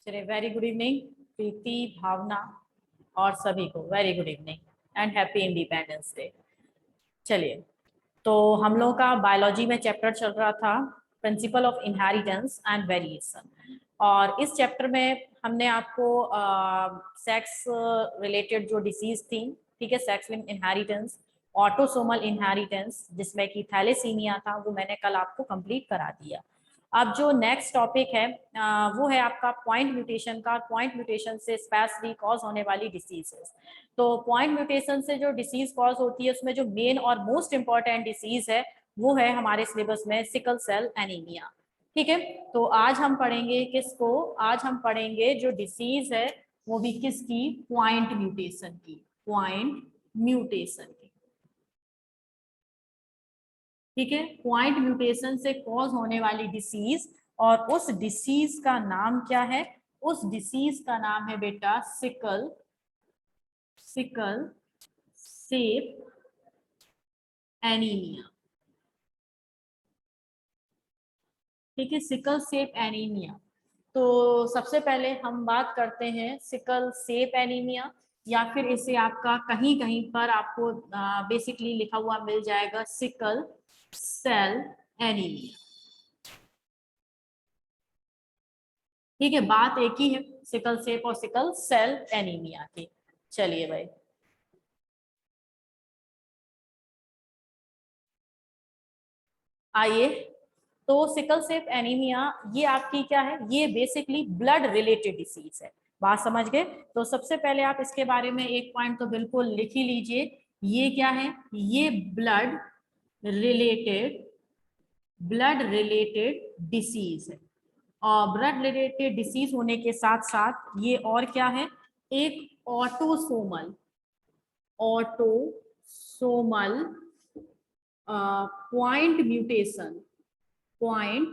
चलिए, very good evening प्रीति, भावना और सभी को very good evening and happy independence day. चलिए, तो हम लोग का बायोलॉजी में चैप्टर चल रहा था principle of inheritance and variation, और इस चैप्टर में हमने आपको सेक्स रिलेटेड जो डिसीज थी, ठीक है, sex linked inheritance, autosomal inheritance जिसमें कि थैलेसीमिया था, वो मैंने कल आपको कंप्लीट करा दिया। अब जो नेक्स्ट टॉपिक है वो है आपका पॉइंट म्यूटेशन का। पॉइंट म्यूटेशन से स्पेशली कॉज होने वाली डिसीजेस। तो पॉइंट म्यूटेशन से जो डिसीज कॉज होती है उसमें जो मेन और मोस्ट इंपॉर्टेंट डिसीज है वो है हमारे सिलेबस में सिकल सेल एनीमिया। ठीक है, तो आज हम पढ़ेंगे किसको? आज हम पढ़ेंगे जो डिसीज है वो भी किसकी? पॉइंट म्यूटेशन की। पॉइंट म्यूटेशन की, ठीक है, पॉइंट म्यूटेशन से कॉज होने वाली डिसीज। और उस डिसीज का नाम क्या है? उस डिसीज का नाम है बेटा सिकल सेल एनीमिया। ठीक है, सिकल सेल एनीमिया। तो सबसे पहले हम बात करते हैं सिकल सेल एनीमिया, या फिर इसे आपका कहीं कहीं पर आपको बेसिकली लिखा हुआ मिल जाएगा सिकल सेल एनीमिया। ठीक है, बात एक ही है सिकल सेल और सिकल सेल एनीमिया की। चलिए भाई, आइए। तो सिकल सेल एनीमिया ये आपकी क्या है? ये बेसिकली ब्लड रिलेटेड डिसीज है। बात समझ गए? तो सबसे पहले आप इसके बारे में एक पॉइंट तो बिल्कुल लिख ही लीजिए। ये क्या है? ये रिलेटेड ब्लड रिलेटेड डिसीज है। और ब्लड रिलेटेड डिसीज होने के साथ साथ ये और क्या है? एक autosomal point mutation. Point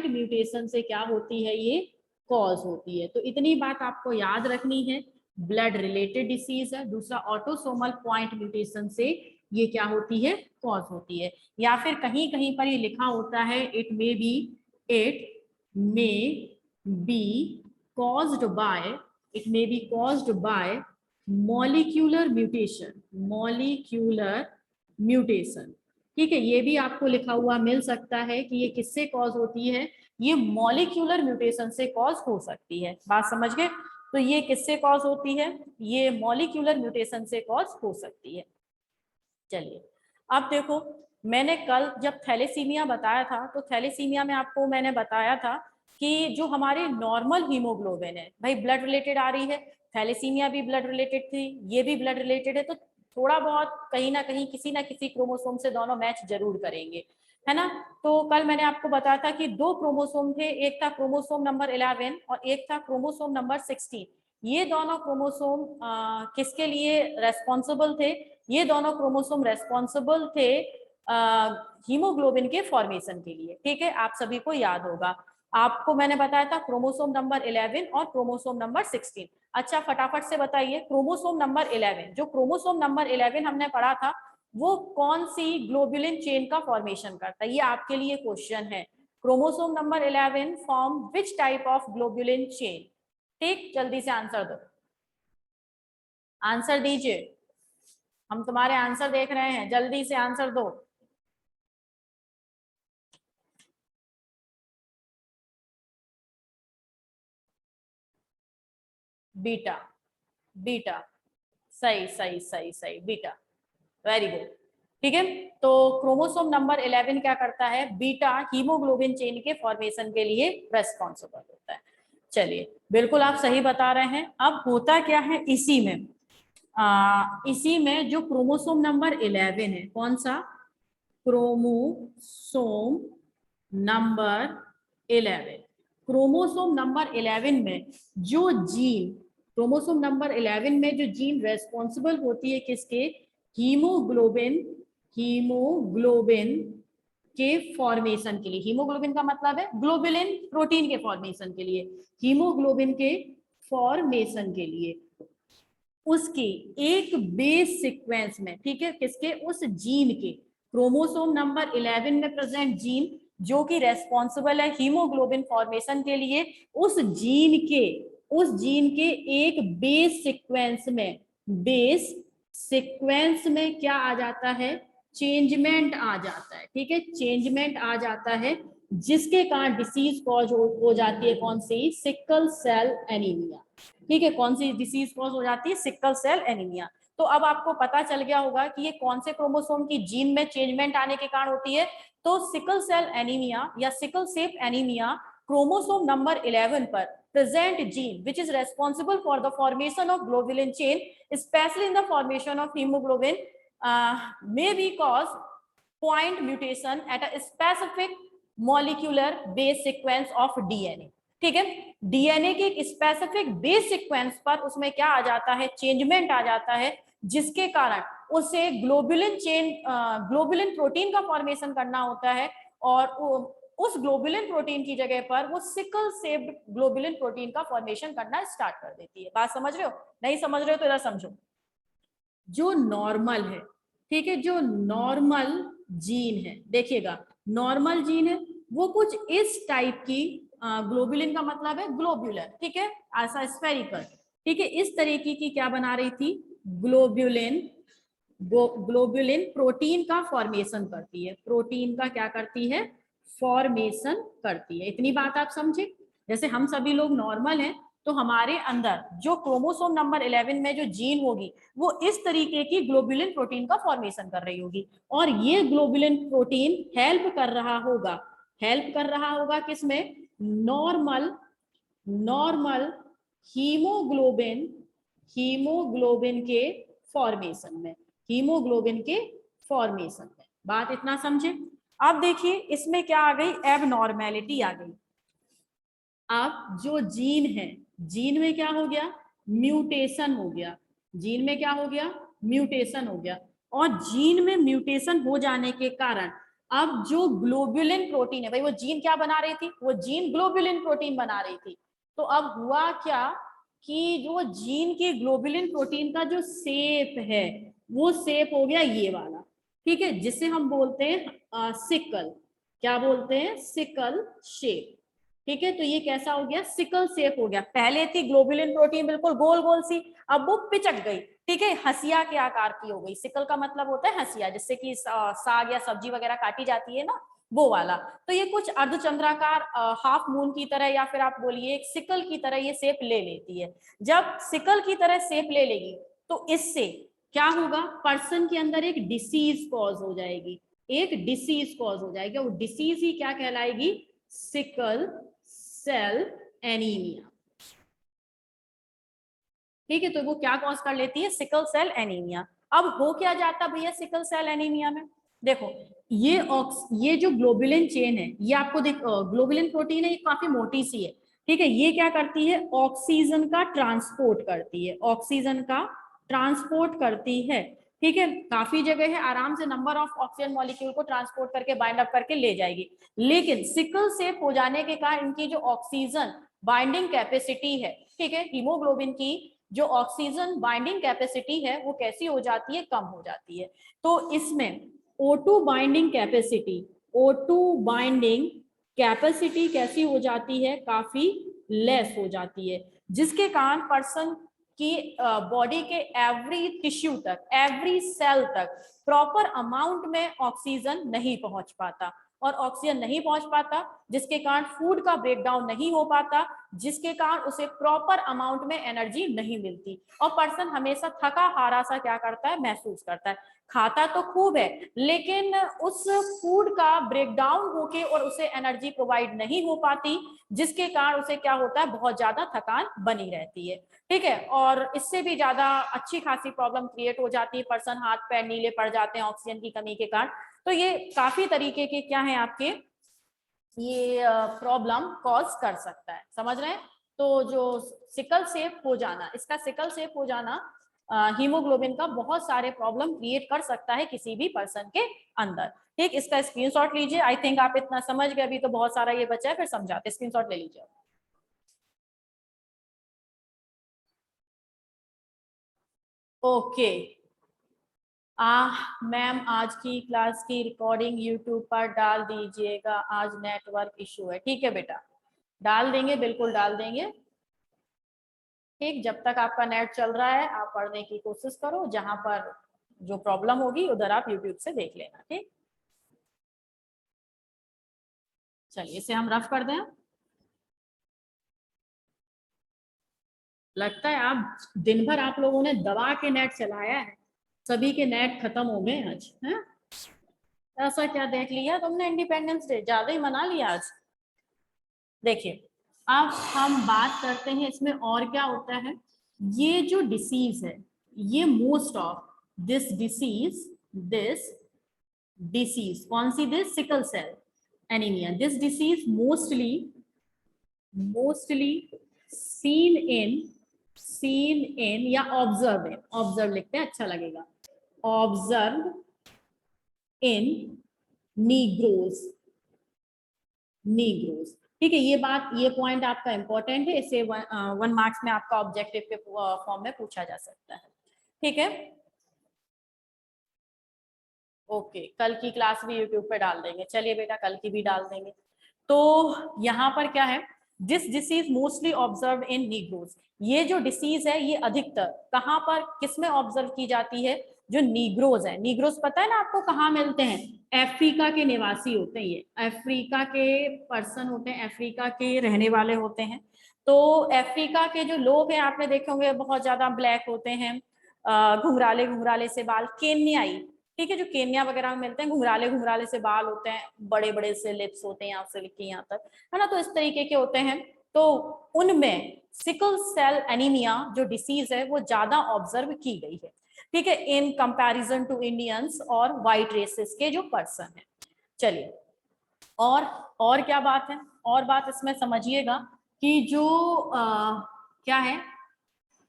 mutation से क्या होती है? ये कॉज होती है। तो इतनी बात आपको याद रखनी है, ब्लड रिलेटेड डिसीज है। दूसरा, ऑटोसोमल पॉइंट म्यूटेशन से ये क्या होती है? कॉज होती है। या फिर कहीं कहीं पर ये लिखा होता है caused by it may be caused by molecular mutation। ठीक है, ये भी आपको लिखा हुआ मिल सकता है कि ये किससे कॉज होती है? ये मॉलिक्यूलर म्यूटेशन से कॉज हो सकती है। बात समझ गए? तो ये किससे कॉज होती है? ये मॉलिक्यूलर म्यूटेशन से कॉज हो सकती है। चलिए, अब देखो, मैंने कल जब थैलेसीमिया बताया था तो थैलेसीमिया में आपको मैंने बताया था कि जो हमारे नॉर्मल हीमोग्लोबिन है, भाई ब्लड रिलेटेड आ रही है, थैलेसीमिया भी ब्लड रिलेटेड थी, ये भी ब्लड रिलेटेड है, तो थोड़ा बहुत कहीं ना कहीं किसी ना किसी क्रोमोसोम से दोनों मैच जरूर करेंगे, है ना? तो कल मैंने आपको बताया था कि दो क्रोमोसोम थे, एक था क्रोमोसोम नंबर 11 और एक था क्रोमोसोम नंबर 16। ये दोनों क्रोमोसोम किसके लिए रेस्पॉन्सिबल थे? ये दोनों क्रोमोसोम रेस्पॉन्सिबल थे हीमोग्लोबिन के फॉर्मेशन के लिए। ठीक है, आप सभी को याद होगा। आपको मैंने बताया था क्रोमोसोम नंबर 11 और क्रोमोसोम नंबर 16। अच्छा, फटाफट से बताइए, क्रोमोसोम नंबर 11, जो क्रोमोसोम नंबर 11 हमने पढ़ा था, वो कौन सी ग्लोबुलिन चेन का फॉर्मेशन करता है? ये आपके लिए क्वेश्चन है। Chromosome number 11 form which type of globulin chain? ठीक, जल्दी से आंसर दो, आंसर दीजिए, हम तुम्हारे आंसर देख रहे हैं, जल्दी से आंसर दो। बीटा, बीटा, सही सही सही सही, बीटा, वेरी गुड। ठीक है, तो क्रोमोसोम नंबर 11 क्या करता है? बीटा हीमोग्लोबिन चेन के फॉर्मेशन के लिए रेस्पॉन्सिबल होता है। चलिए, बिल्कुल आप सही बता रहे हैं। अब होता क्या है इसी में? इसी में जो क्रोमोसोम नंबर 11 है, कौन सा? Chromosome number 11। क्रोमोसोम नंबर 11 में जो जीन, क्रोमोसोम नंबर 11 में जो जीन रेस्पॉन्सिबल होती है किसके? हीमोग्लोबिन, हीमोग्लोबिन के फॉर्मेशन के लिए। हीमोग्लोबिन का मतलब है ग्लोबुलिन प्रोटीन के फॉर्मेशन के लिए, हीमोग्लोबिन के फॉर्मेशन के लिए उसकी एक बेस सीक्वेंस में, ठीक है, किसके? उस जीन के, क्रोमोसोम नंबर 11 में प्रेजेंट जीन जो कि रेस्पॉन्सिबल है हीमोग्लोबिन फॉर्मेशन के लिए, उस जीन के एक बेस सीक्वेंस में क्या आ जाता है, चेंजमेंट आ जाता है। ठीक है, चेंजमेंट आ जाता है, जिसके कारण डिसीज कॉज हो जाती है कौन सी, सिकल सेल एनीमिया। ठीक है, कौन सी डिसीज कॉज हो जाती है, सिकल सेल एनीमिया। तो अब आपको पता चल गया होगा कि ये कौन से क्रोमोसोम की जीन में चेंजमेंट आने के कारण होती है। तो सिकल सेल एनीमिया या sickle cell anaemia chromosome number 11 पर present gene which is responsible for the formation of globulin chain, especially in the formation of hemoglobin, may be caused point mutation at a specific molecular base sequence of DNA। ठीक है, DNA के एक specific base sequence पर उसमें क्या आ जाता है, changement आ जाता है, जिसके कारण उसे ग्लोबुलिन प्रोटीन का फॉर्मेशन करना होता है, और उस ग्लोबुलिन प्रोटीन की जगह पर वो सिकल सेप्ड ग्लोबुलिन प्रोटीन का फॉर्मेशन करना स्टार्ट कर देती है। बात समझ रहे हो, नहीं समझ रहे हो तो इधर समझो। जो नॉर्मल है, ठीक है, जो नॉर्मल जीन है, देखिएगा नॉर्मल जीन है वो कुछ इस टाइप की, ग्लोबुलिन का मतलब है ग्लोब्यूलर, ठीक है, ऐसा स्फेरिकल, ठीक है, इस तरीके की क्या बना रही थी, ग्लोबुलिन प्रोटीन का फॉर्मेशन करती है, प्रोटीन का क्या करती है, फॉर्मेशन करती है। इतनी बात आप समझे। जैसे हम सभी लोग नॉर्मल हैं, तो हमारे अंदर जो क्रोमोसोम नंबर 11 में जो जीन होगी वो इस तरीके की ग्लोबुलिन प्रोटीन का फॉर्मेशन कर रही होगी, और ये ग्लोबुलिन प्रोटीन हेल्प कर रहा होगा किसमें, नॉर्मल हीमोग्लोबिन हीमोग्लोबिन के फॉर्मेशन में, हीमोग्लोबिन के फॉर्मेशन में। बात इतना समझे। अब देखिए इसमें क्या आ गई, एबनॉर्मेलिटी आ गई। अब जो जीन है, जीन में क्या हो गया, म्यूटेशन हो गया, जीन में क्या हो गया, म्यूटेशन हो गया, और जीन में म्यूटेशन हो जाने के कारण अब जो ग्लोबुलिन प्रोटीन है, भाई वो जीन क्या बना रही थी, वो जीन ग्लोबुलिन प्रोटीन बना रही थी, तो अब हुआ क्या कि जो जीन की ग्लोबुलिन प्रोटीन का जो शेप है वो शेप हो गया ये वाला, ठीक है, जिसे हम बोलते हैं सिकल, क्या बोलते हैं, सिकल शेप। ठीक है, तो ये कैसा हो गया, सिकल शेप हो गया। पहले थी ग्लोबुलिन प्रोटीन बिल्कुल गोल गोल सी, अब वो पिचक गई, ठीक है, हंसिया के आकार की हो गई। सिकल का मतलब होता है हंसिया, जिससे कि साग या सब्जी वगैरह काटी जाती है ना, वो वाला। तो ये कुछ अर्धचंद्राकार हाफ मून की तरह, या फिर आप बोलिए एक सिकल की तरह ये शेप ले लेती है। जब सिकल की तरह शेप ले लेगी तो इससे क्या होगा, पर्सन के अंदर एक डिसीज कॉज हो जाएगी, एक डिसीज कॉज हो जाएगी, वो डिसीज ही क्या कहलाएगी, सिकल सेल एनीमिया। ठीक है, तो वो क्या कॉज कर लेती है, सिकल सेल एनीमिया। अब हो क्या जाता भैया सिकल सेल एनीमिया में, देखो ये जो ग्लोबुलिन चेन है, ये आपको ग्लोबुलिन प्रोटीन है, ये काफी मोटी सी है, ठीक है, ये क्या करती है, ऑक्सीजन का ट्रांसपोर्ट करती है, ऑक्सीजन का ट्रांसपोर्ट करती है, ठीक है, काफी जगह है, आराम से नंबर ऑफ ऑक्सीजन मॉलिक्यूल को ट्रांसपोर्ट करके बाइंड अप करके ले जाएगी। लेकिन सिकल सेप हो जाने के कारण इनकी जो ऑक्सीजन बाइंडिंग कैपेसिटी है, ठीक है, हीमोग्लोबिन की जो ऑक्सीजन बाइंडिंग कैपेसिटी है वो कैसी हो जाती है, कम हो जाती है। तो इसमें O2 बाइंडिंग कैपेसिटी कैसी हो जाती है, काफी लेस हो जाती है, जिसके कारण पर्सन की बॉडी के एवरी टिश्यू तक, एवरी सेल तक प्रॉपर अमाउंट में ऑक्सीजन नहीं पहुंच पाता, और ऑक्सीजन नहीं पहुंच पाता जिसके कारण फूड का ब्रेकडाउन नहीं हो पाता, जिसके कारण उसे प्रॉपर अमाउंट में एनर्जी नहीं मिलती, और पर्सन हमेशा थका हारा सा क्या करता है, महसूस करता है। खाता तो खूब है, लेकिन उस फूड का ब्रेकडाउन होके और उसे एनर्जी प्रोवाइड नहीं हो पाती, जिसके कारण उसे क्या होता है, बहुत ज्यादा थकान बनी रहती है। ठीक है, और इससे भी ज्यादा अच्छी खासी प्रॉब्लम क्रिएट हो जाती है, पर्सन हाथ पैर नीले पड़ जाते हैं ऑक्सीजन की कमी के कारण। तो ये काफी तरीके के क्या है आपके, ये प्रॉब्लम कॉज कर सकता है, समझ रहे हैं। तो जो सिकल सेप हो जाना, इसका सिकल सेप हो जाना हीमोग्लोबिन का बहुत सारे प्रॉब्लम क्रिएट कर सकता है किसी भी पर्सन के अंदर। ठीक, इसका स्क्रीनशॉट लीजिए। आई थिंक आप इतना समझ गए, अभी तो बहुत सारा ये बचा है, फिर समझाते, स्क्रीनशॉट ले लीजिए। ओके, मैम आज की क्लास की रिकॉर्डिंग यूट्यूब पर डाल दीजिएगा, आज नेटवर्क इशू है। ठीक है बेटा, डाल देंगे, बिल्कुल डाल देंगे। ठीक, जब तक आपका नेट चल रहा है आप पढ़ने की कोशिश करो, जहां पर जो प्रॉब्लम होगी उधर आप यूट्यूब से देख लेना। ठीक, चलिए इसे हम रफ कर दें। लगता है आप दिन भर आप लोगों ने दबा के नेट चलाया है, सभी के नेट खत्म हो गए आज हैं? ऐसा क्या देख लिया तुमने, इंडिपेंडेंस डे ज्यादा ही मना लिया आज। देखिए अब हम बात करते हैं इसमें और क्या होता है। ये जो डिसीज है, ये मोस्ट ऑफ दिस डिसीज कौन सी, this sickle cell anaemia, this disease mostly seen in या ऑब्जर्व लिखते हैं, अच्छा लगेगा, ऑब्जर्व इन नीग्रोज। ठीक है, ये पॉइंट आपका इंपॉर्टेंट है, इसे 1 मार्क्स में आपका ऑब्जेक्टिव के फॉर्म में पूछा जा सकता है। ठीक है, ओके, कल की क्लास भी यूट्यूब पे डाल देंगे। चलिए बेटा, कल की भी डाल देंगे। तो यहाँ पर क्या है, this disease mostly observe in Negroes. ये जो डिसीज है ये अधिकतर कहाँ पर किसमें ऑब्जर्व की जाती है, जो नीग्रोज है। नीग्रोज पता है ना आपको कहाँ मिलते हैं, अफ्रीका के निवासी होते हैं, ये अफ्रीका के पर्सन होते हैं, अफ्रीका के रहने वाले होते हैं। तो अफ्रीका के जो लोग हैं आपने देखे होंगे बहुत ज्यादा ब्लैक होते हैं, घुंघराले घुंघराले से बाल, केन्याई। ठीक है, जो केन्या वगैरह में मिलते हैं, घुंघराले घुंघराले से बाल होते हैं, बड़े बड़े से लिप्स होते हैं यहाँ से लेके यहाँ तक, है ना, तो इस तरीके के होते हैं। तो उनमें सिकल सेल एनीमिया जो डिसीज है वो ज्यादा ऑब्जर्व की गई है। ठीक है, इन कंपैरिजन टू इंडियंस और वाइट रेसेस के जो पर्सन है। चलिए और क्या बात है, और बात इसमें समझिएगा कि जो क्या है,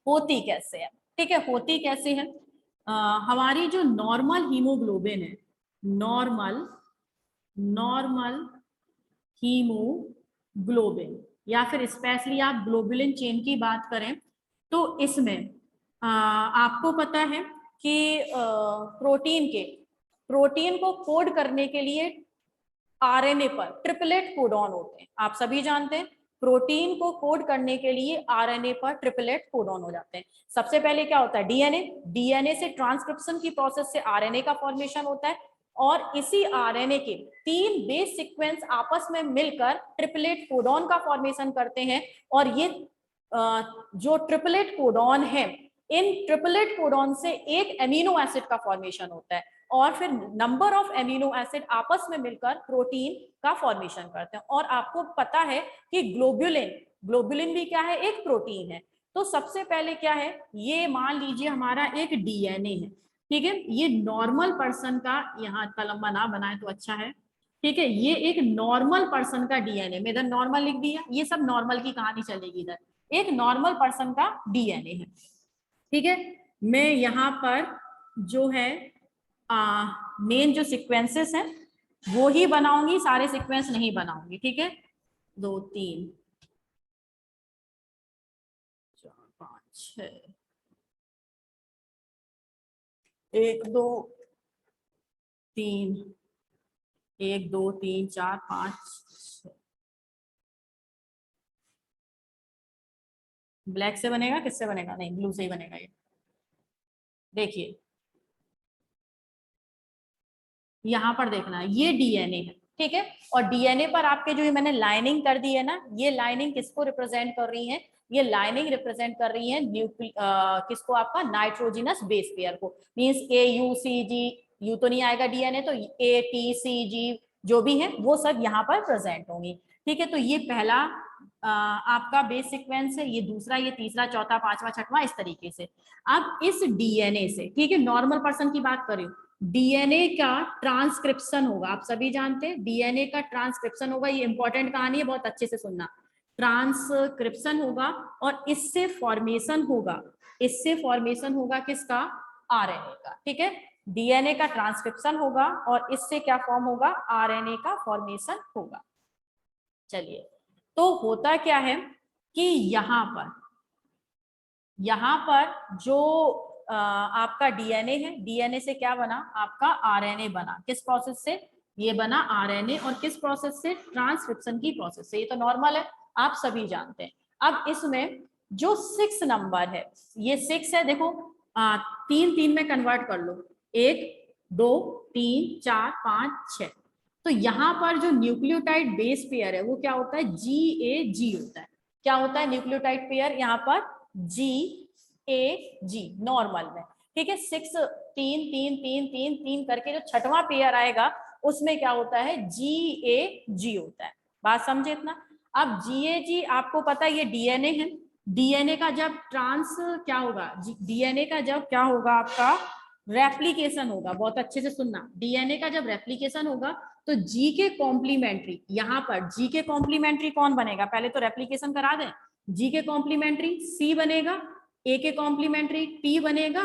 होती कैसे है। ठीक है, होती कैसे है, हमारी जो नॉर्मल हीमोग्लोबिन है, नॉर्मल हीमोग्लोबिन, या फिर स्पेशली आप ग्लोबुलिन चेन की बात करें तो इसमें आपको पता है कि प्रोटीन को कोड करने के लिए आरएनए पर ट्रिपलेट कोडॉन होते हैं। आप सभी जानते हैं प्रोटीन को कोड करने के लिए आरएनए पर ट्रिपलेट कोडॉन हो जाते हैं। सबसे पहले क्या होता है, डीएनए से ट्रांसक्रिप्शन की प्रोसेस से आरएनए का फॉर्मेशन होता है, और इसी आरएनए के 3 बेस सीक्वेंस आपस में मिलकर ट्रिपलेट कोडॉन का फॉर्मेशन करते हैं। और ये जो ट्रिपलेट कोडॉन है, इन ट्रिपलेट कोडॉन से एक एमिनो एसिड का फॉर्मेशन होता है, और फिर नंबर ऑफ एमिनो एसिड आपस में मिलकर प्रोटीन का फॉर्मेशन करते हैं। और आपको पता है कि ग्लोबुलिन भी क्या है, एक प्रोटीन है। तो सबसे पहले क्या है, ये मान लीजिए हमारा एक डीएनए है। ठीक है, ये नॉर्मल पर्सन का, यहाँ कलम ना बनाए तो अच्छा है। ठीक है, ये एक नॉर्मल पर्सन का डीएनए, मैं इधर नॉर्मल लिख दिया, ये सब नॉर्मल की कहानी चलेगी इधर, एक नॉर्मल पर्सन का डीएनए है। ठीक है, मैं यहाँ पर जो है मेन जो सीक्वेंसेस हैं वो ही बनाऊंगी, सारे सीक्वेंस नहीं बनाऊंगी। ठीक है, 2 3 4 5 6 1 2 3 1 2 3 4 5 ब्लैक से बनेगा, किससे बनेगा, नहीं ब्लू से ही बनेगा ये। देखिए यहाँ पर देखना, ये डीएनए है। ठीक है, और डीएनए पर आपके जो ये मैंने लाइनिंग कर दी है ना, ये लाइनिंग किसको रिप्रेजेंट कर रही है, ये लाइनिंग रिप्रेजेंट कर रही है किसको, आपका नाइट्रोजिनस बेस पेयर को। मींस AUCG, यू तो नहीं आएगा डीएनए, तो ATCG जो भी है वो सब यहाँ पर प्रेजेंट होंगी। ठीक है, तो ये पहला आपका बेस सीक्वेंस है, ये दूसरा, ये तीसरा, चौथा, पांचवा, छठवां, इस तरीके से। अब इस डीएनए से, ठीक है, नॉर्मल पर्सन की बात करें, डीएनए का ट्रांसक्रिप्शन होगा, आप सभी जानते हैं डीएनए का ट्रांसक्रिप्शन होगा, ये इंपॉर्टेंट कहानी है, बहुत अच्छे से सुनना। ट्रांसक्रिप्शन होगा और इससे फॉर्मेशन होगा किसका, आरएनए का। ठीक है, डीएनए का ट्रांसक्रिप्शन होगा और इससे क्या फॉर्म होगा, आरएनए का फॉर्मेशन होगा। चलिए, तो होता क्या है कि यहाँ पर जो आपका डीएनए है, डीएनए से क्या बना आपका आरएनए बना, किस प्रोसेस से, ये बना आरएनए, और किस प्रोसेस से, ट्रांसक्रिप्शन की प्रोसेस से। ये तो नॉर्मल है, आप सभी जानते हैं। अब इसमें जो 6 नंबर है, ये 6 है, देखो 3 3 में कन्वर्ट कर लो, 1 2 3 4 5 6। तो यहाँ पर जो न्यूक्लियोटाइड बेस पेयर है वो क्या होता है, GAG होता है। क्या होता है न्यूक्लियोटाइड पेयर यहाँ पर, GAG नॉर्मल में, ठीक है। 6 3 3 3 3 3 करके जो छठवां पेयर आएगा उसमें क्या होता है, GAG होता है। बात समझे इतना। अब GAG आपको पता है ये डीएनए है, डीएनए का जब क्या होगा, डीएनए का जब क्या होगा आपका रेप्लिकेशन होगा, बहुत अच्छे से सुनना, डीएनए का जब रेप्लिकेशन होगा तो जी के कॉम्प्लीमेंट्री, यहाँ पर जी के कॉम्प्लीमेंट्री कौन बनेगा, पहले तो रेप्लिकेशन करा दें, जी के कॉम्प्लीमेंट्री सी बनेगा, ए के कॉम्प्लीमेंट्री टी बनेगा,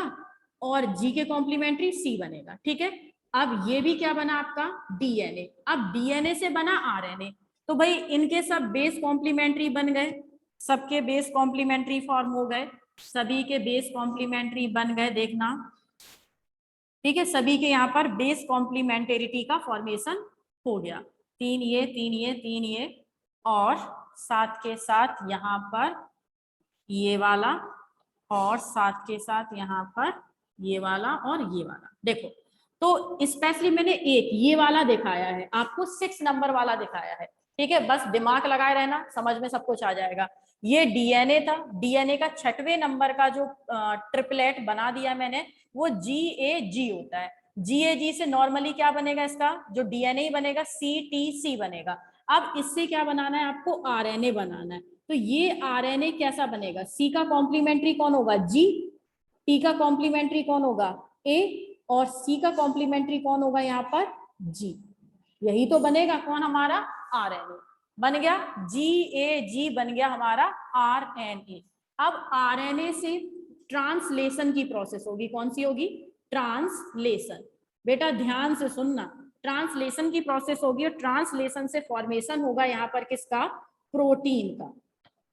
और जी के कॉम्प्लीमेंट्री सी बनेगा, ठीक है। अब ये भी क्या बना आपका डीएनए, अब डीएनए से बना आरएनए, तो भाई इनके सब बेस कॉम्प्लीमेंट्री बन गए, सबके बेस कॉम्प्लीमेंट्री फॉर्म हो गए, सभी के बेस कॉम्प्लीमेंट्री बन गए, देखना, ठीक है। सभी के यहाँ पर बेस कॉम्प्लीमेंटेरिटी का फॉर्मेशन हो गया, 3 ये 3 ये 3 ये, और साथ के साथ यहाँ पर ये वाला, और साथ के साथ यहाँ पर ये वाला और ये वाला। देखो तो स्पेशली मैंने एक ये वाला दिखाया है, आपको 6 नंबर वाला दिखाया है, ठीक है। बस दिमाग लगाए रहना, समझ में सब कुछ आ जाएगा। ये डीएनए था, डीएनए का 6वें नंबर का जो ट्रिपलेट बना दिया मैंने, वो GAG होता है। GAG से नॉर्मली क्या बनेगा, इसका जो डीएनए बनेगा CTC बनेगा। अब इससे क्या बनाना है आपको, आरएनए बनाना है। तो ये आरएनए कैसा बनेगा, सी का कॉम्प्लीमेंट्री कौन होगा, जी, टी का कॉम्प्लीमेंट्री कौन होगा, ए, और सी का कॉम्प्लीमेंट्री कौन होगा यहाँ पर, जी। यही तो बनेगा कौन हमारा, आरएनए बन गया, GAG बन गया हमारा आरएनए। अब आरएनए से ट्रांसलेशन की प्रोसेस होगी, कौन सी होगी, ट्रांसलेशन। बेटा ध्यान से सुनना, ट्रांसलेशन की प्रोसेस होगी, और ट्रांसलेशन से फॉर्मेशन होगा यहाँ पर किसका, प्रोटीन का।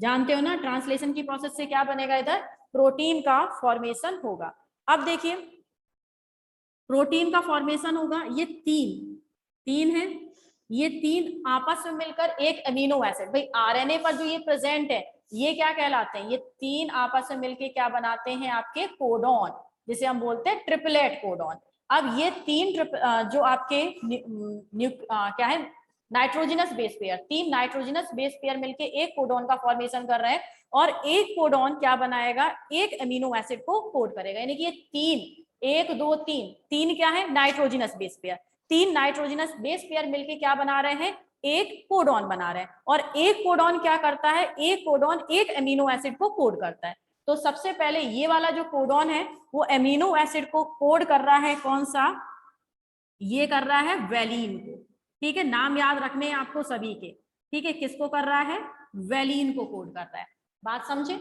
जानते हो ना, ट्रांसलेशन की प्रोसेस से क्या बनेगा, इधर प्रोटीन का फॉर्मेशन होगा। अब देखिए प्रोटीन का फॉर्मेशन होगा, ये तीन है, ये 3 आपस में मिलकर एक अमीनो एसिड, भाई आरएनए पर जो ये प्रेजेंट है ये क्या कहलाते हैं, ये 3 आपस में मिलकर क्या बनाते हैं आपके कोडॉन, जिसे हम बोलते हैं ट्रिपलेट कोडॉन। अब ये 3 जो आपके क्या है, nitrogenous base pair, 3 nitrogenous base pair मिलके एक कोडॉन का फॉर्मेशन कर रहे हैं, और एक कोडॉन क्या बनाएगा, एक अमीनो एसिड को कोड करेगा। यानी कि ये 1 2 3 क्या है, nitrogenous base pair, 3 nitrogenous base pair मिलके क्या बना रहे हैं, एक कोडॉन बना रहे हैं। और एक कोडॉन क्या करता है, एक कोडॉन एक अमीनो एसिड को कोड करता है। तो सबसे पहले ये वाला जो कोडॉन है वो अमीनो एसिड को कोड कर रहा है, कौन सा, ये कर रहा है वेलिन को, ठीक है। नाम याद रखने हैं आपको सभी के, ठीक है। किसको कर रहा है, वेलिन को कोड कर रहा है, बात समझे।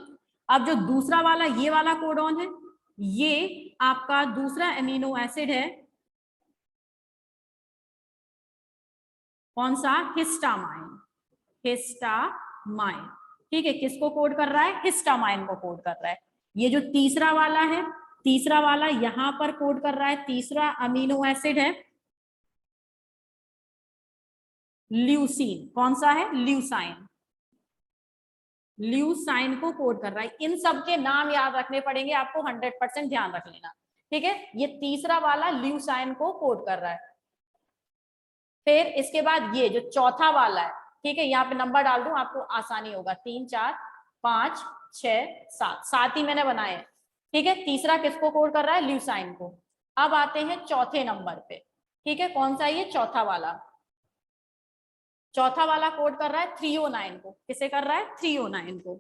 अब जो दूसरा वाला ये वाला कोडॉन है, ये आपका दूसरा अमीनो एसिड है, कौन सा, हिस्टामाइन, हिस्टामाइन, ठीक है। किसको कोड कर रहा है, हिस्टामाइन को कोड कर रहा है। ये जो तीसरा वाला है, तीसरा वाला यहां पर कोड कर रहा है, तीसरा अमीनो एसिड है ल्यूसीन, कौन सा है, ल्यूसाइन, ल्यूसाइन को कोड कर रहा है। इन सब के नाम याद रखने पड़ेंगे आपको, 100% ध्यान रख लेना, ठीक है। ये तीसरा वाला ल्यूसाइन को कोड कर रहा है। फिर इसके बाद ये जो चौथा वाला है, ठीक है, यहाँ पे नंबर डाल दूं आपको आसानी होगा, 3 4 5 6 7, 7 ही मैंने बनाए, ठीक है। तीसरा किसको कोड कर रहा है, ल्यूसाइन को। अब आते हैं चौथे नंबर पे, ठीक है। कौन सा, ये चौथा वाला, चौथा वाला कोड कर रहा है 309 को, किसे कर रहा है, 309 को।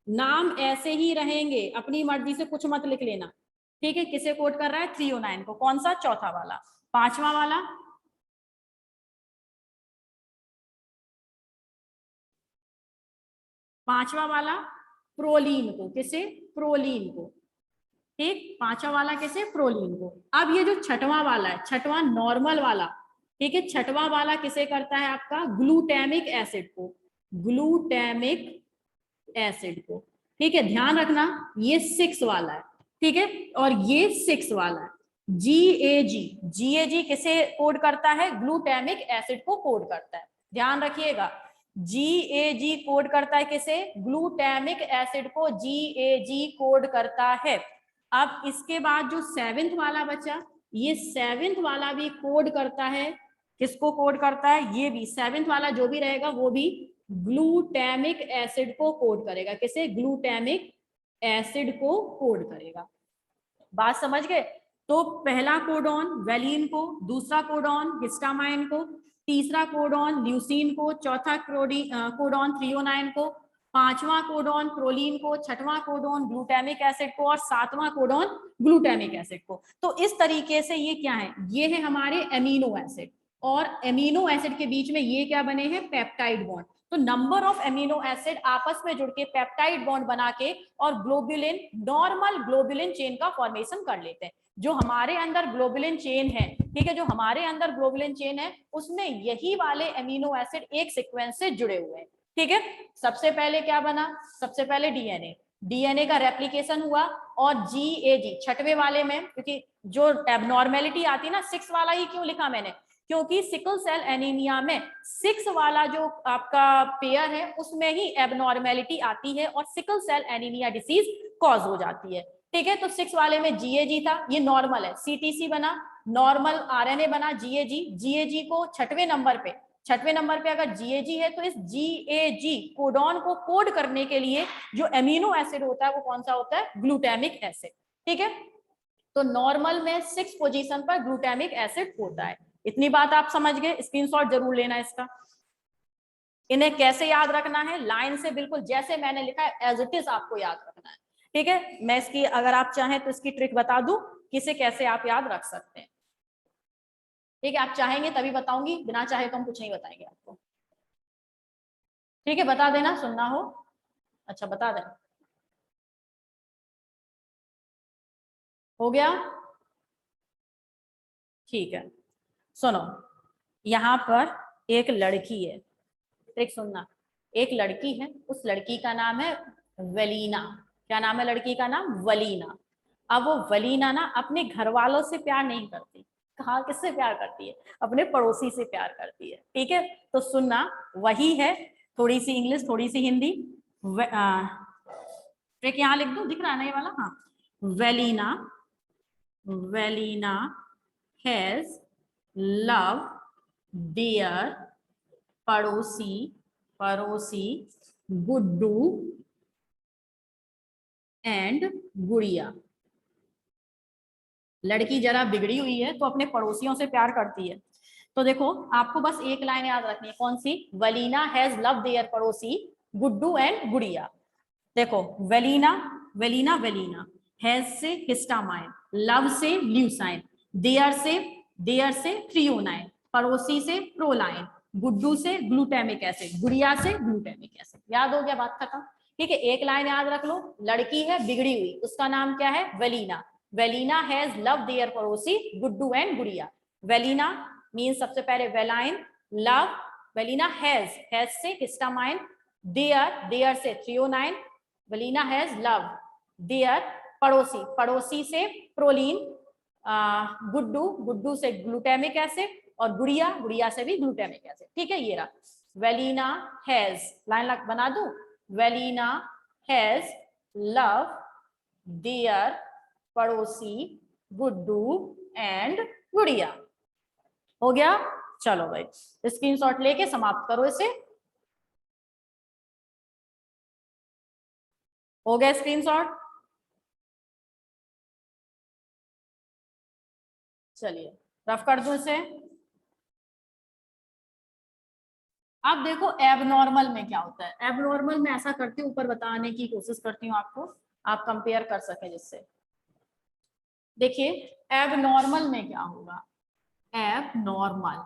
नाम ऐसे ही रहेंगे, अपनी मर्जी से कुछ मत लिख लेना, ठीक है। किसे कोड कर रहा है, 309 को, कौन सा, चौथा वाला। पांचवा वाला, पांचवा वाला प्रोलीन को, किसे, प्रोलीन को, ठीक। पांचवा वाला किसे, प्रोलीन को। अब ये जो छठवां वाला है, छठवां नॉर्मल वाला, ठीक है, छठवां वाला किसे करता है आपका, ग्लूटामिक एसिड को, ग्लूटामिक एसिड को, ठीक है। ध्यान रखना ये 6 वाला है, ठीक है, और ये 6 वाला है GAG। GAG किसे कोड करता है? ग्लूटामिक एसिड को कोड करता है, ध्यान रखिएगा। GAG कोड करता है किसे? ग्लूटामिक एसिड को GAG कोड करता है। अब इसके बाद जो 7th वाला बचा, ये 7th वाला भी कोड करता है, किसको कोड करता है? ये भी 7th वाला जो भी रहेगा वो भी ग्लूटामिक एसिड को कोड करेगा। किसे? ग्लूटामिक एसिड को कोड करेगा। बात समझ गए? तो पहला कोडॉन वेलिन को, दूसरा कोडॉन हिस्टामाइन को, तीसरा कोडॉन ल्यूसीन को, चौथा कोडॉन थ्रियोनाइन को, पांचवा कोडॉन प्रोलीन को, छठवां कोडॉन ग्लूटामिक एसिड को और सातवां कोडॉन ग्लूटामिक एसिड को। तो इस तरीके से ये क्या है? ये है हमारे एमिनो एसिड, और एमिनो एसिड के बीच में ये क्या बने हैं? Peptide bond. तो नंबर ऑफ एमिनो एसिड आपस में जुड़ के पेप्टाइड बॉन्ड बना के और ग्लोबुलिन, नॉर्मल ग्लोबुलिन चेन का फॉर्मेशन कर लेते हैं। जो हमारे अंदर ग्लोबुलिन चेन है, ठीक है, जो हमारे अंदर ग्लोबुलिन चेन है उसमें यही वाले एमिनो एसिड एक सीक्वेंस से जुड़े हुए हैं। ठीक है, सबसे पहले क्या बना? सबसे पहले डीएनए, डीएनए का रेप्लिकेशन हुआ और जीएजी छठवें वाले में, क्योंकि जो एबनॉर्मेलिटी आती है ना, 6 वाला ही क्यों लिखा मैंने? क्योंकि सिकल सेल एनीमिया में 6 वाला जो आपका पेयर है उसमें ही एबनॉर्मेलिटी आती है और sickle cell anaemia disease cause हो जाती है। ठीक है, तो 6 वाले में जीएजी था, ये नॉर्मल है, सीटीसी बना, नॉर्मल आरएनए बना, जीएजी। जीएजी को छठवें नंबर पे अगर जीएजी है तो इस जीएजी कोडॉन को कोड करने के लिए जो एमिनो एसिड होता है वो कौन सा होता है? Glutamic acid. ठीक है, तो नॉर्मल में 6 पोजीशन पर ग्लूटामिक एसिड होता है। इतनी बात आप समझ गए? स्क्रीनशॉट जरूर लेना इसका। इन्हें कैसे याद रखना है? लाइन से बिल्कुल जैसे मैंने लिखा है एज इट इज आपको याद रखना है। ठीक है, मैं इसकी अगर आप चाहें तो इसकी ट्रिक बता दूं कि इसे कैसे आप याद रख सकते हैं। ठीक है, आप चाहेंगे तभी बताऊंगी, बिना चाहे तो हम कुछ नहीं बताएंगे आपको। ठीक है, बता देना, सुनना हो। अच्छा, बता देना। हो गया? ठीक है, सुनो, यहाँ पर एक लड़की है, ट्रिक सुनना। एक लड़की है, उस लड़की का नाम है वलीना। क्या नाम है लड़की का? नाम वलीना। अब वो वलीना ना अपने घर वालों से प्यार नहीं करती। कहाँ किससे प्यार करती है? अपने पड़ोसी से प्यार करती है। ठीक है, तो सुनना, वही है, थोड़ी सी इंग्लिश थोड़ी सी हिंदी। ट्रिक यहाँ लिख दूं, दिख रहा है ना ये वाला? हाँ, वेलिना, वेलिना हैज लव डियर पड़ोसी, पड़ोसी गुड्डू एंड गुड़िया। लड़की जरा बिगड़ी हुई है तो अपने पड़ोसियों से प्यार करती है। तो देखो, आपको बस एक लाइन याद रखनी है, कौन सी? वलीना हैज लव देयर पड़ोसी गुड्डू एंड गुड़िया। देखो, वेलिना, वेलिना, वेलिना, हैज से हिस्टामाइन, लव से ल्यूसाइन, देयर से थ्रियोनाइन, पड़ोसी से प्रोलाइन, गुड्डू से ग्लूटामिक एसिड, गुड़िया से ग्लूटामिक एसिड। याद हो गया? बात खत्म। ठीक है, एक लाइन याद रख लो, लड़की है बिगड़ी हुई, उसका नाम क्या है? वेलिना। वेलिना हैज लव देयर पड़ोसी गुड्डू एंड गुड़िया। वेलिना मीन सबसे पहले वेलाइन, लव, वेलिना हैज से हिस्टामाइन, देयर से थ्रियोनाइन, वेलिना हैज लव देयर पड़ोसी, पड़ोसी से प्रोलीन, गुड्डू से ग्लूटामिक एसिड और गुड़िया, गुड़िया से भी ग्लूटामिक एसिड। ठीक है, ये रहा वेलिना हैज, लाइन बना दूं, वेलिना हैज लव देयर पड़ोसी गुड्डू एंड गुड़िया। हो गया? चलो भाई, स्क्रीनशॉट लेके समाप्त करो इसे। हो गया स्क्रीनशॉट? चलिए रफ कर दूं इसे। अब देखो एबनॉर्मल में क्या होता है। एबनॉर्मल में ऐसा करती हूँ, ऊपर बताने की कोशिश करती हूँ आपको, आप कंपेयर कर सके जिससे। देखिए एबनॉर्मल में क्या होगा। एबनॉर्मल,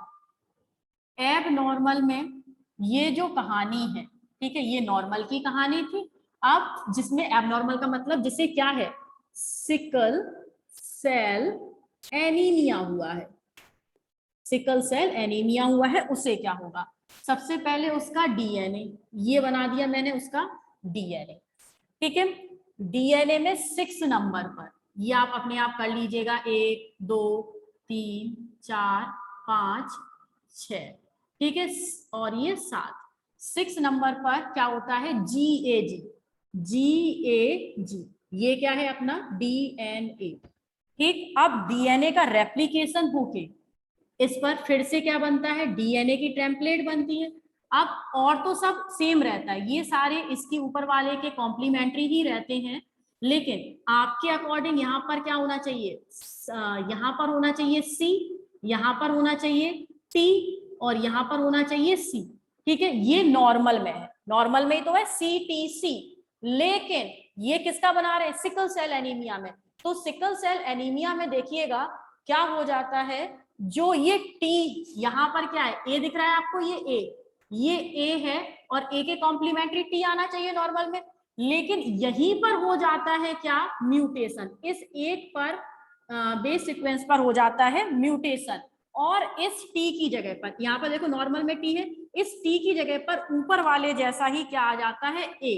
एबनॉर्मल में ये जो कहानी है, ठीक है, ये नॉर्मल की कहानी थी। अब जिसमें एबनॉर्मल का मतलब जिसे क्या है? सिकल सेल एनीमिया हुआ है, सिकल सेल एनीमिया हुआ है, उसे क्या होगा? सबसे पहले उसका डीएनए, ये बना दिया मैंने उसका डीएनए। ठीक है, डीएनए में 6 नंबर पर ये आप अपने आप कर लीजिएगा, 1 2 3 4 5 6, ठीक है, और ये 7। 6 नंबर पर क्या होता है, GAG, GAG, ये क्या है अपना DNA, ठीक। अब DNA का रेप्लिकेशन होके इस पर फिर से क्या बनता है, DNA की टेम्पलेट बनती है। अब और तो सब सेम रहता है, ये सारे इसके ऊपर वाले के कॉम्प्लीमेंट्री ही रहते हैं, लेकिन आपके अकॉर्डिंग यहाँ पर क्या होना चाहिए, यहाँ पर होना चाहिए C, यहाँ पर होना चाहिए T, और यहाँ पर होना चाहिए C, ठीक है। ये नॉर्मल में है, नॉर्मल में ही तो है CTC, लेकिन ये किसका बना रहे हैं, सिकल सेल एनीमिया में। तो सिकल सेल एनीमिया में देखिएगा क्या हो जाता है, जो ये T यहाँ पर क्या है, A दिख रहा है आपको, ये A है, और A के कॉम्प्लीमेंट्री T आना चाहिए नॉर्मल में, लेकिन यहीं पर हो जाता है क्या, म्यूटेशन, इस एक पर बेस सीक्वेंस पर हो जाता है म्यूटेशन, और इस T की जगह पर, यहाँ पर देखो नॉर्मल में T है, इस T की जगह पर ऊपर वाले जैसा ही क्या आ जाता है, A,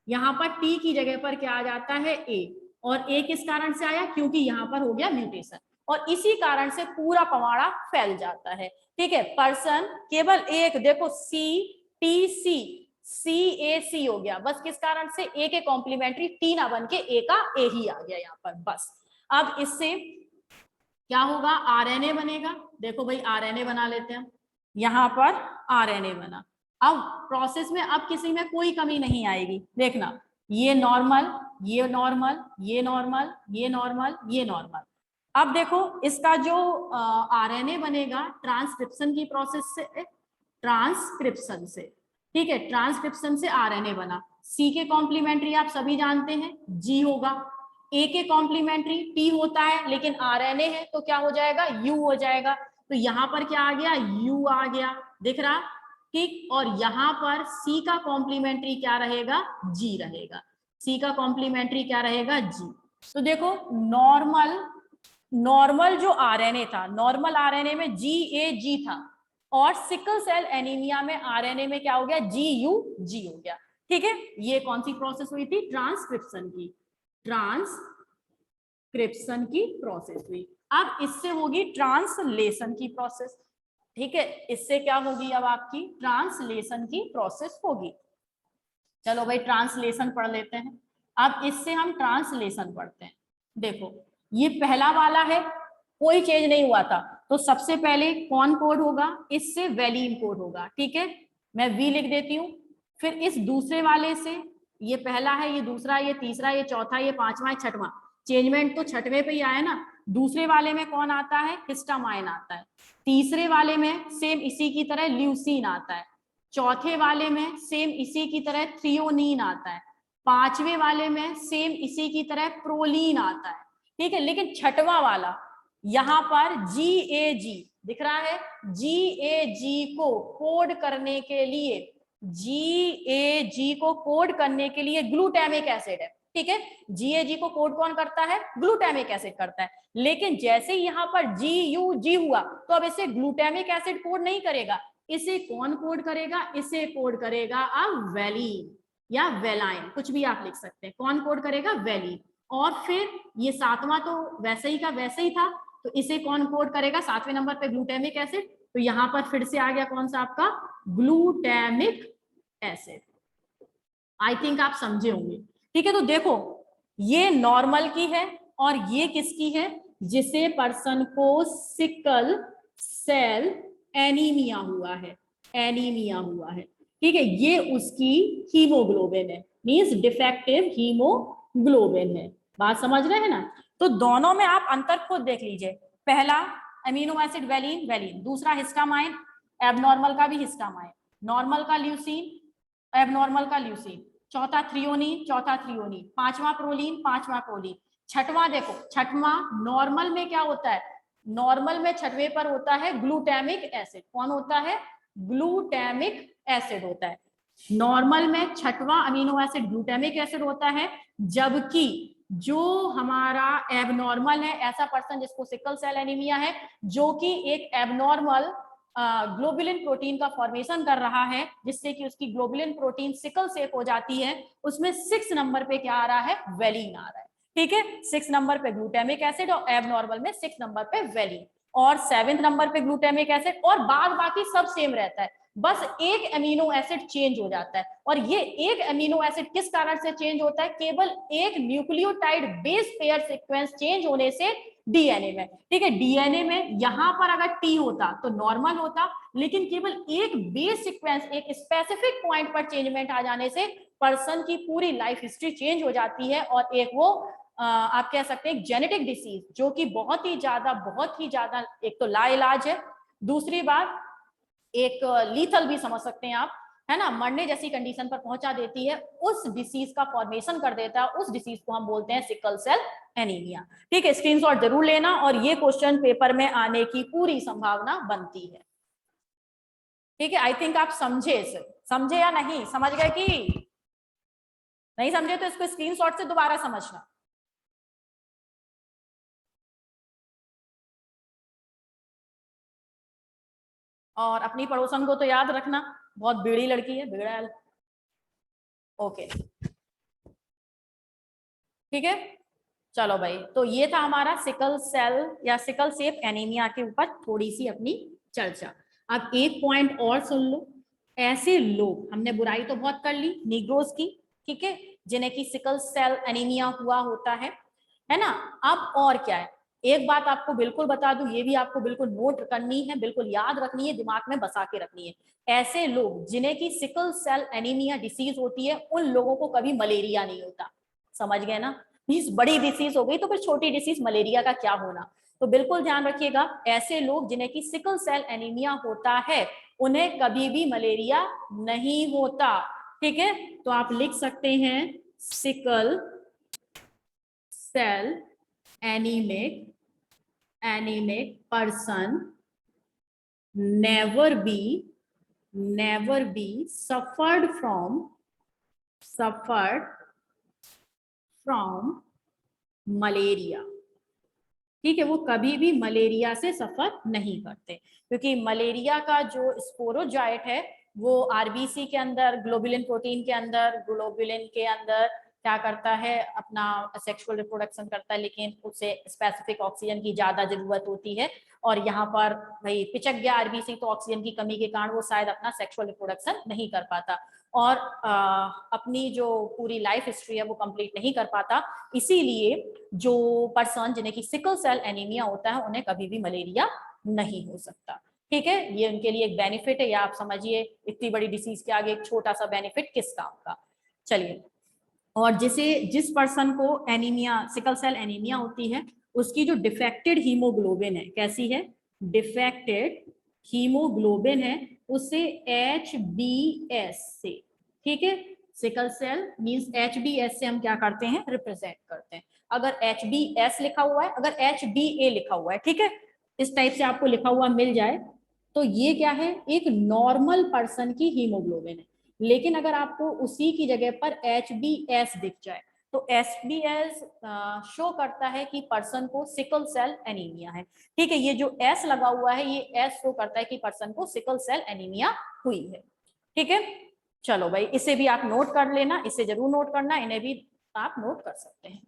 यहाँ पर T की जगह पर क्या आ जाता है, A, और A किस कारण से आया, क्योंकि यहाँ पर हो गया म्यूटेशन, और इसी कारण से पूरा पवाड़ा फैल जाता है, ठीक है। पर्सन केवल एक, देखो CTC, CAC हो गया, बस किस कारण से, A के कॉम्प्लीमेंट्री T ना बन के A का A ही आ गया यहाँ पर, बस। अब इससे क्या होगा, RNA बनेगा, देखो भाई RNA बना लेते हैं, यहाँ पर RNA बना। अब प्रोसेस में अब किसी में कोई कमी नहीं आएगी, देखना, ये नॉर्मल, ये नॉर्मल, ये नॉर्मल, ये नॉर्मल, ये नॉर्मल। अब देखो इसका जो RNA बनेगा ट्रांसक्रिप्शन की प्रोसेस से, ट्रांसक्रिप्शन से, ठीक है, ट्रांसक्रिप्शन से RNA बना। C के कॉम्प्लीमेंट्री आप सभी जानते हैं G होगा, A के कॉम्प्लीमेंट्री T होता है, लेकिन RNA है तो क्या हो जाएगा, U हो जाएगा, तो यहाँ पर क्या आ गया, U आ गया, दिख रहा, ठीक। और यहाँ पर C का कॉम्प्लीमेंट्री क्या रहेगा, G रहेगा, C का कॉम्प्लीमेंट्री क्या रहेगा, G। तो देखो नॉर्मल जो RNA था, नॉर्मल RNA में GAG था, और सिकल सेल एनीमिया में RNA में क्या हो गया, GUG हो गया, ठीक है। ये कौन सी प्रोसेस हुई थी, ट्रांसक्रिप्शन की, ट्रांसक्रिप्शन की प्रोसेस हुई। अब इससे होगी ट्रांसलेशन की प्रोसेस, ठीक है, इससे क्या होगी, अब आपकी ट्रांसलेशन की प्रोसेस होगी। चलो भाई ट्रांसलेशन पढ़ लेते हैं। अब इससे हम ट्रांसलेशन पढ़ते हैं, देखो ये पहला वाला है, कोई चेंज नहीं हुआ था, तो सबसे पहले कौन कोड होगा, इससे वैलीन कोड होगा, ठीक है, मैं V लिख देती हूँ। फिर इस दूसरे वाले से, ये पहला है, ये दूसरा, ये तीसरा, ये चौथा, ये पांचवा, छठवां, चेंजमेंट तो छठवें पे ही आया ना। दूसरे वाले में कौन आता है, हिस्टामाइन आता है। तीसरे वाले में सेम इसी की तरह ल्यूसीन आता है। चौथे वाले में सेम इसी की तरह थ्रियोनीन आता है। पांचवे वाले में सेम इसी की तरह प्रोलीन आता है, ठीक है। लेकिन छठवां वाला यहाँ पर GAG दिख रहा है, GAG को कोड करने के लिए, GAG को कोड करने के लिए ग्लूटामिक एसिड है, ठीक है। GAG को कोड कौन करता है, ग्लूटामिक एसिड करता है, लेकिन जैसे ही यहाँ पर GUG हुआ तो अब इसे ग्लूटामिक एसिड कोड नहीं करेगा, इसे कौन कोड करेगा, इसे कोड करेगा अब वैलीन या वेलाइन, कुछ भी आप लिख सकते हैं, कौन कोड करेगा, वैलीन। और फिर ये सातवां तो वैसे ही का वैसे ही था, तो इसे कौन कोड करेगा, सातवें नंबर पे ग्लूटामिक एसिड, तो यहाँ पर फिर से आ गया कौन सा आपका, ग्लूटामिक एसिड। आई थिंक आप समझे होंगे, ठीक है। तो देखो ये नॉर्मल की है, और ये किसकी है, जिसे पर्सन को सिकल सेल एनीमिया हुआ है, एनीमिया हुआ है, ठीक है, ये उसकी हीमोग्लोबिन है, मींस डिफेक्टिव हीमोग्लोबिन है, बात समझ रहे हैं ना। तो दोनों में आप अंतर खुद देख लीजिए, पहला अमीनो एसिड वैलीन, वैलीन, दूसरा हिस्टामाइन, एबनॉर्मल का भी हिस्टामाइन, नॉर्मल का ल्यूसीन, एबनॉर्मल का ल्यूसीन, चौथा थ्रियोनीन, चौथा थ्रियोनीन, पांचवा प्रोलीन, पांचवा प्रोलीन, छठवां देखो, छठवां नॉर्मल में क्या होता है, नॉर्मल में छठवें पर होता है ग्लूटामिक एसिड, कौन होता है, ग्लूटामिक एसिड होता है, नॉर्मल में छठवां अमीनो एसिड ग्लूटामिक एसिड होता है। जबकि जो हमारा एबनॉर्मल है, ऐसा पर्सन जिसको सिकल सेल एनीमिया है, जो कि एक एबनॉर्मल ग्लोबुलिन प्रोटीन का फॉर्मेशन कर रहा है, जिससे कि उसकी ग्लोबुलिन प्रोटीन सिकल सेप हो जाती है, उसमें 6 नंबर पे क्या आ रहा है, वैलीन आ रहा है, ठीक है। 6 नंबर पे ग्लूटामिक एसिड और एबनॉर्मल में 6 नंबर पे वेलिन, और 7th नंबर पे ग्लूटामिक एसिड, और बाद बाकी सब सेम रहता है, बस एक अमीनो एसिड चेंज हो जाता है। और ये एक अमीनो एसिड किस कारण से चेंज होता है? केवल एक nucleotide base pair sequence change होने से डीएनए में। ठीक है, डीएनए में यहां पर अगर टी होता तो नॉर्मल होता, लेकिन केवल एक बेस सीक्वेंस एक स्पेसिफिक पॉइंट पर चेंजमेंट आ जाने से पर्सन की पूरी लाइफ हिस्ट्री चेंज हो जाती है, और एक वो आप कह सकते हैं जेनेटिक डिसीज, जो कि बहुत ही ज्यादा एक तो लाइलाज है, दूसरी बात एक लीथल भी समझ सकते हैं आप, है ना, मरने जैसी कंडीशन पर पहुंचा देती है, उस डिसीज का फॉर्मेशन कर देता है, उस डिसीज को हम बोलते हैं सिकल सेल एनीमिया। ठीक है, स्क्रीनशॉट जरूर लेना, और ये क्वेश्चन पेपर में आने की पूरी संभावना बनती है। ठीक है, आई थिंक आप समझे इसे, समझे या नहीं समझ गए? कि नहीं समझे तो इसको स्क्रीनशॉट से दोबारा समझना। और अपनी पड़ोसन को तो याद रखना, बहुत बीड़ी लड़की है, बिगड़ैल। ओके, ठीक है, चलो भाई, तो ये था हमारा सिकल सेल या सिकल सेल एनीमिया के ऊपर थोड़ी सी अपनी चर्चा। अब एक पॉइंट और सुन लो, ऐसे लोग, हमने बुराई तो बहुत कर ली नीग्रोस की, ठीक है, जिन्हें की सिकल सेल एनीमिया हुआ होता है ना। अब और क्या है, एक बात आपको बिल्कुल बता दूं, ये भी आपको बिल्कुल नोट करनी है, बिल्कुल याद रखनी है, दिमाग में बसा के रखनी है। ऐसे लोग जिन्हें की सिकल सेल एनीमिया डिसीज होती है, उन लोगों को कभी मलेरिया नहीं होता। समझ गए ना? इस बड़ी डिसीज हो गई तो फिर छोटी डिसीज मलेरिया का क्या होना। तो बिल्कुल ध्यान रखिएगा, ऐसे लोग जिन्हें की सिकल सेल एनीमिया होता है, उन्हें कभी भी मलेरिया नहीं होता। ठीक है, तो आप लिख सकते हैं sickle cell anaemic person never be suffered from malaria. ठीक है, वो कभी भी मलेरिया से सफर नहीं करते, क्योंकि मलेरिया का जो स्पोरोजाइट है वो आरबीसी के अंदर, ग्लोबुलिन प्रोटीन के अंदर, ग्लोबुलिन के अंदर क्या करता है, अपना सेक्सुअल रिप्रोडक्शन करता है, लेकिन उसे स्पेसिफिक ऑक्सीजन की ज्यादा जरूरत होती है, और यहाँ पर भाई पिचक गया आरबीसी, तो ऑक्सीजन की कमी के कारण वो शायद अपना सेक्सुअल रिप्रोडक्शन नहीं कर पाता, और अपनी जो पूरी लाइफ हिस्ट्री है वो कंप्लीट नहीं कर पाता। इसीलिए जो पर्सन जिन्हें की सिकल सेल एनीमिया होता है, उन्हें कभी भी मलेरिया नहीं हो सकता। ठीक है, ये उनके लिए एक बेनिफिट है, या आप समझिए इतनी बड़ी डिसीज के आगे एक छोटा सा बेनिफिट किस काम का। चलिए, और जिस पर्सन को एनीमिया, सिकल सेल एनीमिया होती है, उसकी जो डिफेक्टेड हीमोग्लोबिन है, कैसी है, डिफेक्टेड हीमोग्लोबिन है, उसे HbS से, ठीक है, सिकल सेल मींस HbS से हम क्या करते हैं, रिप्रेजेंट करते हैं। अगर HbS लिखा हुआ है, अगर HbA लिखा हुआ है, ठीक है, इस टाइप से आपको लिखा हुआ मिल जाए, तो ये क्या है, एक नॉर्मल पर्सन की हीमोग्लोबिन है। लेकिन अगर आपको उसी की जगह पर HbS दिख जाए, तो SBS शो करता है कि पर्सन को सिकल सेल एनीमिया है। ठीक है, ये जो S लगा हुआ है, ये S शो करता है कि पर्सन को सिकल सेल एनीमिया हुई है। ठीक है, चलो भाई, इसे भी आप नोट कर लेना, इसे जरूर नोट करना, इन्हें भी आप नोट कर सकते हैं।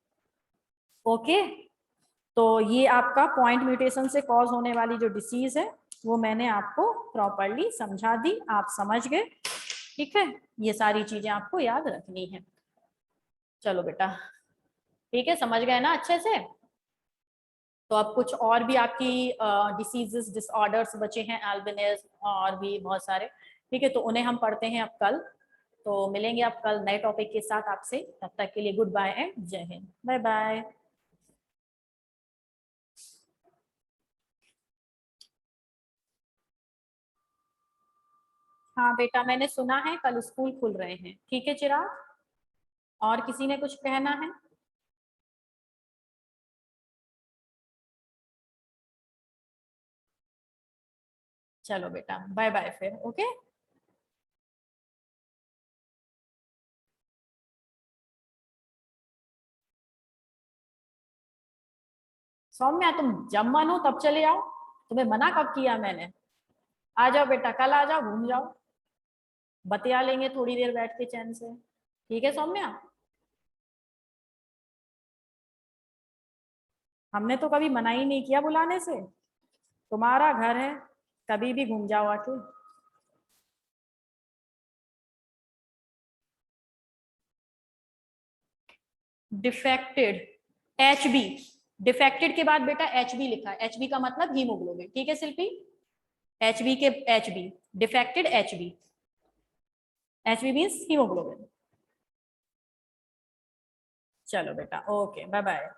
ओके, तो ये आपका पॉइंट म्यूटेशन से कॉज होने वाली जो डिसीज है, वो मैंने आपको प्रॉपरली समझा दी, आप समझ गए। ठीक है, ये सारी चीजें आपको याद रखनी है। चलो बेटा, ठीक है, समझ गए ना अच्छे से? तो अब कुछ और भी आपकी डिसीजेस, डिसऑर्डर्स बचे हैं, एल्बिनिस और भी बहुत सारे। ठीक है, तो उन्हें हम पढ़ते हैं अब कल। तो मिलेंगे अब कल नए टॉपिक के साथ आपसे, तब तक के लिए गुड बाय एंड जय हिंद, बाय बाय। हाँ बेटा, मैंने सुना है कल स्कूल खुल रहे हैं। ठीक है चिराग, और किसी ने कुछ कहना है? चलो बेटा, बाय बाय फिर। ओके, सौम्या तुम जब मन हो तब चले आओ, तुम्हें मना कब किया मैंने? आ जाओ बेटा, कल आ जाओ, घूम जाओ, बतिया लेंगे थोड़ी देर बैठ के चैन से। ठीक है सौम्या? हमने तो कभी मना ही नहीं किया बुलाने से, तुम्हारा घर है, कभी भी घूम जाओ आके। डिफेक्टेड, एच बी, डिफेक्टेड के बाद बेटा एच बी लिखा है, एच बी का मतलब हीमोग्लोबिन, ठीक है शिल्पी, एच बी के H B, defected H B, H B means haemoglobin. चलो बेटा, ओके, बाय बाय।